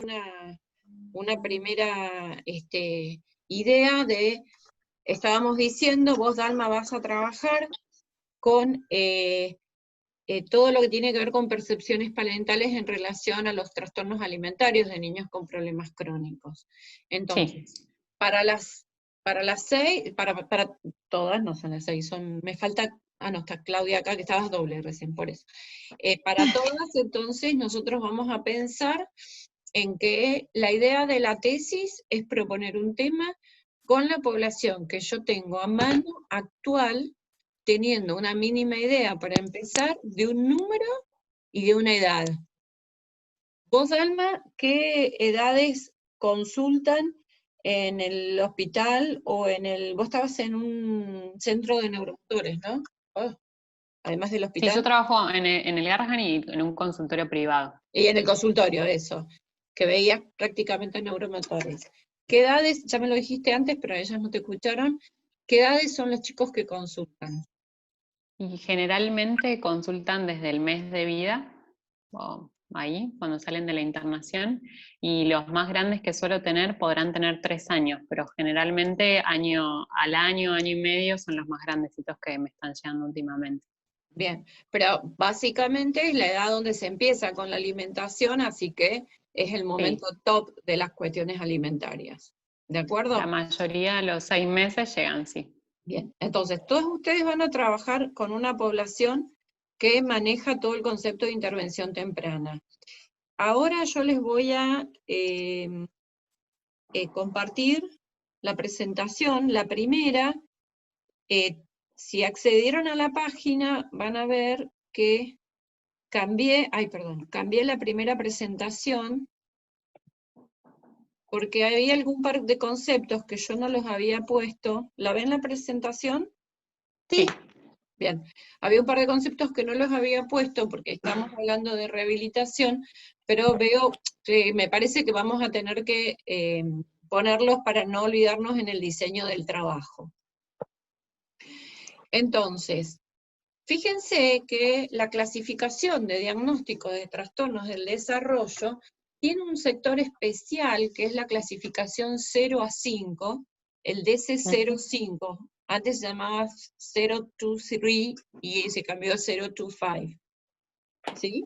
una primera idea de, estábamos diciendo, vos, Dalma, vas a trabajar con todo lo que tiene que ver con percepciones parentales en relación a los trastornos alimentarios de niños con problemas crónicos. Entonces, Sí. para las 6, para todas, no son las 6, me falta, no, está Claudia acá, que estabas doble recién, por eso. Para todas, entonces, nosotros vamos a pensar en que la idea de la tesis es proponer un tema con la población que yo tengo a mano actual, teniendo una mínima idea para empezar de un número y de una edad. Vos, Alma, ¿qué edades consultan en el hospital o vos estabas en un centro de neuromotores, ¿no? Oh, además del Sí, hospital. yo trabajo en el Garrahan y en un consultorio privado. Y en el consultorio, eso, que veías prácticamente neuromotores. ¿Qué edades, ya me lo dijiste antes, pero ellas no te escucharon, qué edades son los chicos que consultan? Y generalmente consultan desde el mes de vida, o ahí, cuando salen de la internación, y los más grandes que suelo tener podrán tener 3 años, pero generalmente año y medio son los más grandecitos que me están llegando últimamente. Bien, pero básicamente es la edad donde se empieza con la alimentación, así que es el momento top de las cuestiones alimentarias. ¿De acuerdo? La mayoría a los 6 meses llegan, sí. Bien, entonces todos ustedes van a trabajar con una población que maneja todo el concepto de intervención temprana. Ahora yo les voy a compartir la presentación, la primera. Si accedieron a la página, van a ver que cambié la primera presentación, porque había algún par de conceptos que yo no los había puesto. ¿La ven la presentación? Sí. Bien, había un par de conceptos que no los había puesto porque estamos hablando de rehabilitación, pero veo que me parece que vamos a tener que ponerlos para no olvidarnos en el diseño del trabajo. Entonces, fíjense que la clasificación de diagnóstico de trastornos del desarrollo tiene un sector especial que es la clasificación 0 a 5, el DC-05. Antes se llamaba 0-2-3 y se cambió a 0-2-5. ¿Sí?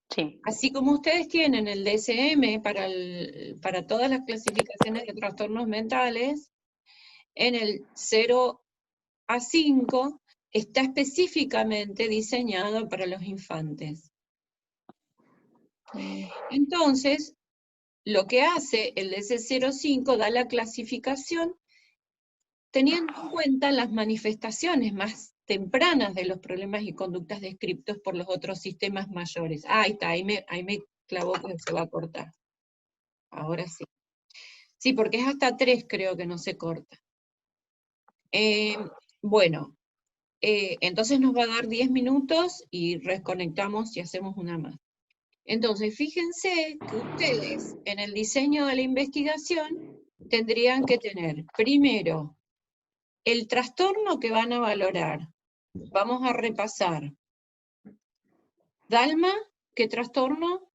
Sí. Así como ustedes tienen el DSM para todas las clasificaciones de trastornos mentales, en el 0 a 5 está específicamente diseñado para los infantes. Entonces, lo que hace el DC-05 da la clasificación teniendo en cuenta las manifestaciones más tempranas de los problemas y conductas descritos por los otros sistemas mayores. Ahí está, ahí me clavó que se va a cortar. Ahora sí. Sí, porque es hasta 3 creo que no se corta. Bueno, entonces nos va a dar 10 minutos y reconectamos y hacemos una más. Entonces, fíjense que ustedes en el diseño de la investigación tendrían que tener, primero, el trastorno que van a valorar. Vamos a repasar. Dalma, ¿qué trastorno?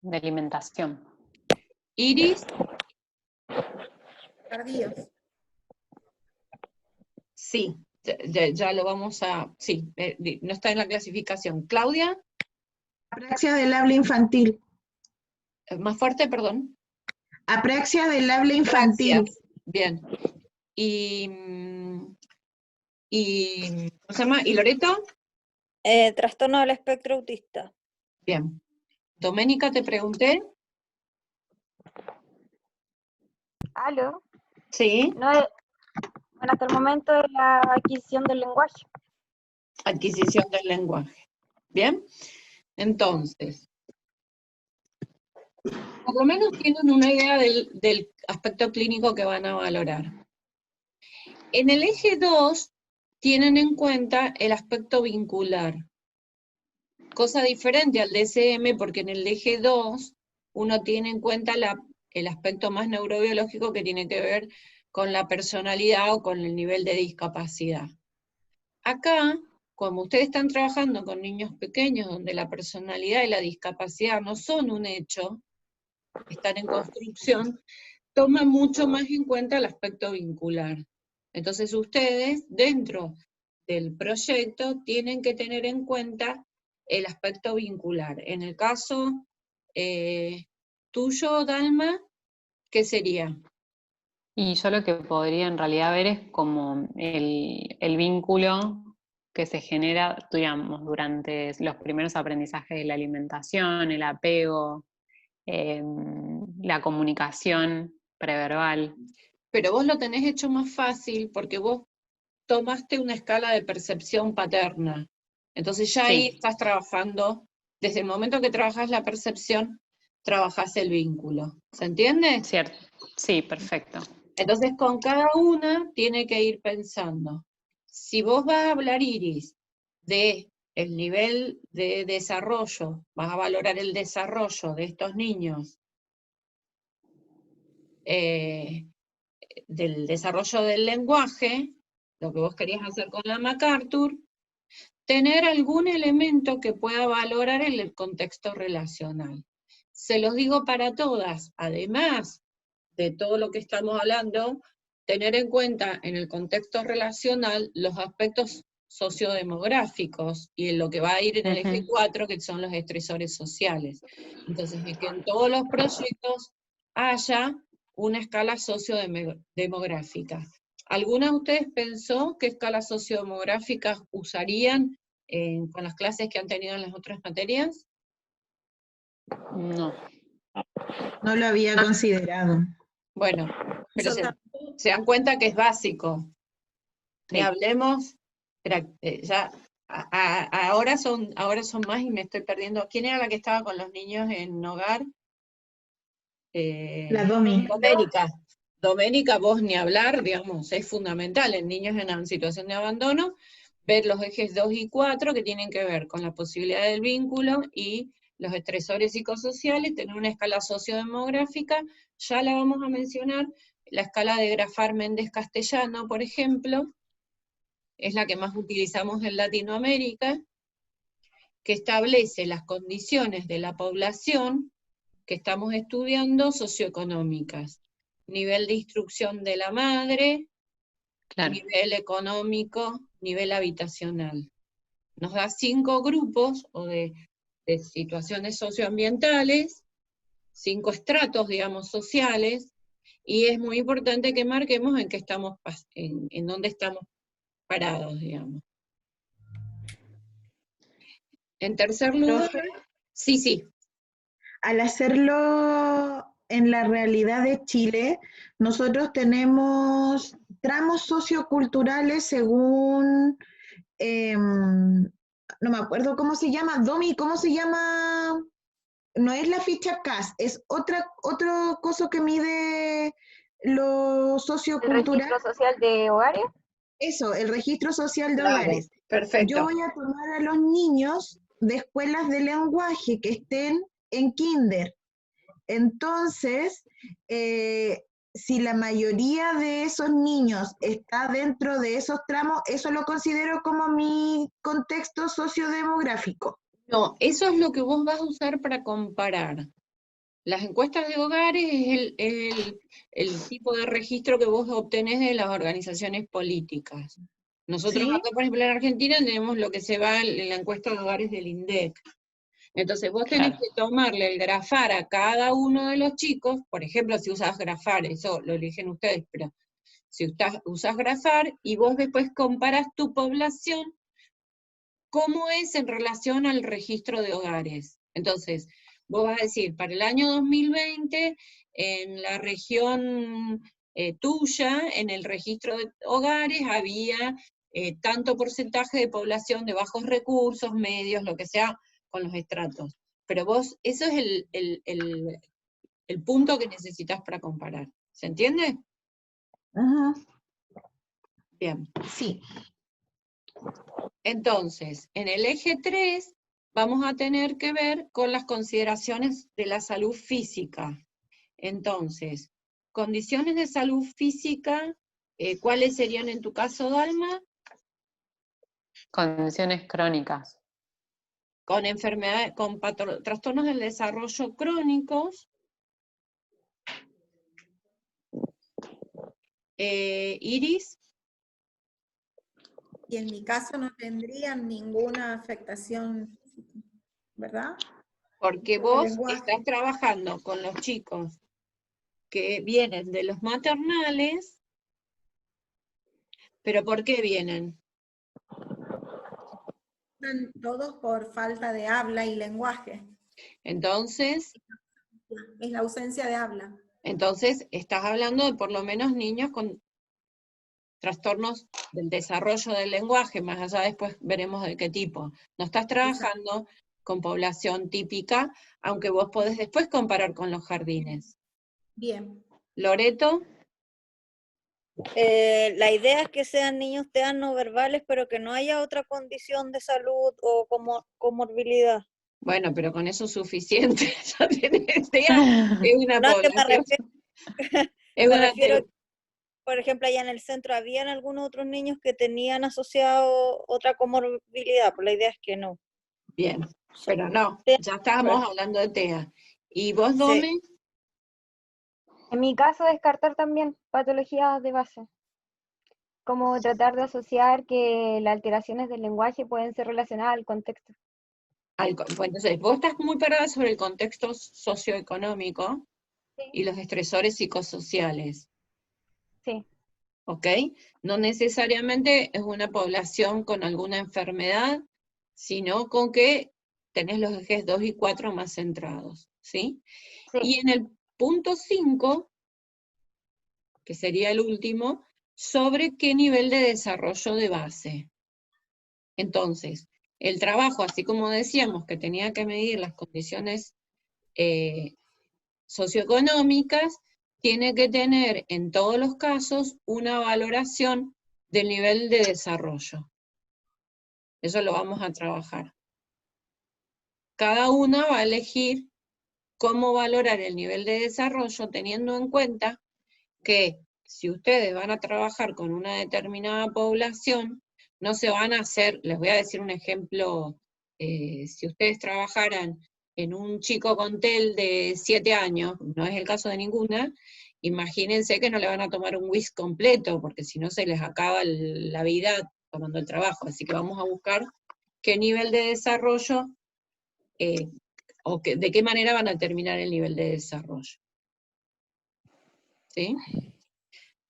De alimentación. Iris. Tardíos. Sí, ya lo vamos a... Sí, no está en la clasificación. Claudia. Apraxia del habla infantil. Más fuerte, perdón. Apraxia del habla infantil. Gracias. Bien. ¿Cómo se llama? ¿Y Loreto? Trastorno del espectro autista. Bien. Doménica, te pregunté. ¿Aló? Sí. No es, bueno, hasta el momento es la adquisición del lenguaje. Adquisición del lenguaje. Bien. Entonces, por lo menos tienen una idea del aspecto clínico que van a valorar. En el eje 2 tienen en cuenta el aspecto vincular. Cosa diferente al DSM, porque en el eje 2 uno tiene en cuenta el aspecto más neurobiológico que tiene que ver con la personalidad o con el nivel de discapacidad. Acá, como ustedes están trabajando con niños pequeños, donde la personalidad y la discapacidad no son un hecho, están en construcción, toma mucho más en cuenta el aspecto vincular. Entonces ustedes, dentro del proyecto, tienen que tener en cuenta el aspecto vincular. En el caso tuyo, Dalma, ¿qué sería? Y yo lo que podría en realidad ver es como el vínculo que se genera, digamos, durante los primeros aprendizajes de la alimentación, el apego, la comunicación preverbal. Pero vos lo tenés hecho más fácil porque vos tomaste una escala de percepción paterna. Entonces ya ahí Sí, estás trabajando, desde el momento que trabajas la percepción, trabajas el vínculo. ¿Se entiende? cierto. Sí, perfecto. Entonces con cada una tiene que ir pensando. Si vos vas a hablar, Iris, de el nivel de desarrollo, vas a valorar el desarrollo de estos niños, del desarrollo del lenguaje, lo que vos querías hacer con la MacArthur, tener algún elemento que pueda valorar en el contexto relacional. Se los digo para todas, además de todo lo que estamos hablando, tener en cuenta en el contexto relacional los aspectos sociodemográficos y en lo que va a ir en el eje 4, que son los estresores sociales. Entonces, que en todos los proyectos haya una escala sociodemográfica. ¿Alguna de ustedes pensó qué escalas sociodemográficas usarían con las clases que han tenido en las otras materias? No. No lo había considerado. Bueno, pero Yo se dan cuenta que es básico. Ni Sí. hablemos, ya, ahora son más y me estoy perdiendo. ¿Quién era la que estaba con los niños en hogar? La Domi. Doménica. Doménica, vos ni hablar, digamos, es fundamental en niños en situación de abandono, ver los ejes 2 y 4 que tienen que ver con la posibilidad del vínculo y los estresores psicosociales, tener una escala sociodemográfica, ya la vamos a mencionar, la escala de Grafar Méndez Castellano, por ejemplo, es la que más utilizamos en Latinoamérica, que establece las condiciones de la población que estamos estudiando socioeconómicas. Nivel de instrucción de la madre, Claro. nivel económico, nivel habitacional. Nos da 5 grupos o de situaciones socioambientales, 5 estratos, digamos, sociales, y es muy importante que marquemos en qué estamos, en dónde estamos parados, digamos. En tercer lugar, Profe, sí. al hacerlo en la realidad de Chile, nosotros tenemos tramos socioculturales según, no me acuerdo cómo se llama, Domi, ¿cómo se llama? No es la ficha CAS, es otro coso que mide lo El sociocultural. registro social de hogares. Eso, el registro social de Claro, hogares. Yo perfecto. voy a tomar a los niños de escuelas de lenguaje que estén en kinder. Entonces, si la mayoría de esos niños está dentro de esos tramos, eso lo considero como mi contexto sociodemográfico. No, eso es lo que vos vas a usar para comparar. Las encuestas de hogares es el tipo de registro que vos obtenés de las organizaciones políticas. Nosotros ¿Sí? acá, por ejemplo, en Argentina tenemos lo que se va en la encuesta de hogares del INDEC. Entonces vos tenés Claro. que tomarle el grafar a cada uno de los chicos, por ejemplo, si usás grafar, eso lo eligen ustedes, pero si usás grafar y vos después comparás tu población, cómo es en relación al registro de hogares. Entonces, vos vas a decir, para el año 2020, en la región tuya, en el registro de hogares, había tanto porcentaje de población de bajos recursos, medios, lo que sea, con los estratos. Pero vos, eso es el punto que necesitas para comparar. ¿Se entiende? Ajá. Bien. Sí. Entonces, en el eje 3 vamos a tener que ver con las consideraciones de la salud física. Entonces, condiciones de salud física, ¿cuáles serían en tu caso, Dalma? Condiciones crónicas. Con enfermedades, con trastornos del desarrollo crónicos, Iris, Y en mi caso no tendrían ninguna afectación, ¿verdad? porque El vos lenguaje. estás trabajando con los chicos que vienen de los maternales, pero ¿por qué vienen? Todos por falta de habla y lenguaje. Entonces Es la ausencia de habla. estás hablando de por lo menos niños con trastornos del desarrollo del lenguaje, más allá después veremos de qué tipo. No estás trabajando con población típica, aunque vos podés después comparar con los jardines. Bien. Loreto, La idea es que sean niños TEA no verbales, pero que no haya otra condición de salud o comorbilidad. bueno, pero con eso es suficiente. Ya tenés TEA, es una No, es que población. me refiero, por ejemplo, allá en el centro, ¿habían algunos otros niños que tenían asociado otra comorbilidad? Pues la idea es que no. Bien, pero no, TEA ya estábamos hablando de TEA. ¿Y vos, Sí. Dome? En mi caso, descartar también patologías de base, como tratar de asociar que las alteraciones del lenguaje pueden ser relacionadas al contexto. Bueno, entonces, vos estás muy parada sobre el contexto socioeconómico Sí, y los estresores psicosociales, sí, ¿ok? No necesariamente es una población con alguna enfermedad, sino con que tenés los ejes 2 y 4 más centrados, ¿sí? sí. Y en el punto 5, que sería el último, sobre qué nivel de desarrollo de base. Entonces, el trabajo, así como decíamos que tenía que medir las condiciones socioeconómicas, tiene que tener en todos los casos una valoración del nivel de desarrollo. Eso lo vamos a trabajar. Cada una va a elegir cómo valorar el nivel de desarrollo teniendo en cuenta que si ustedes van a trabajar con una determinada población, no se van a hacer, les voy a decir un ejemplo, si ustedes trabajaran en un chico con TEL de 7 años, no es el caso de ninguna, imagínense que no le van a tomar un WIS completo, porque si no se les acaba la vida tomando el trabajo, así que vamos a buscar qué nivel de desarrollo, de qué manera van a terminar el nivel de desarrollo. ¿Sí?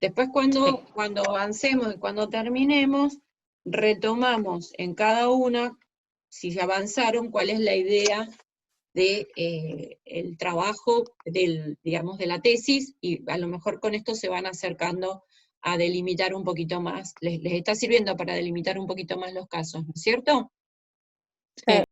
Después cuando avancemos y cuando terminemos, retomamos en cada una, si ya avanzaron, cuál es la idea de el trabajo digamos, de la tesis, y a lo mejor con esto se van acercando a delimitar un poquito más, les está sirviendo para delimitar un poquito más los casos, ¿no es cierto? Sí.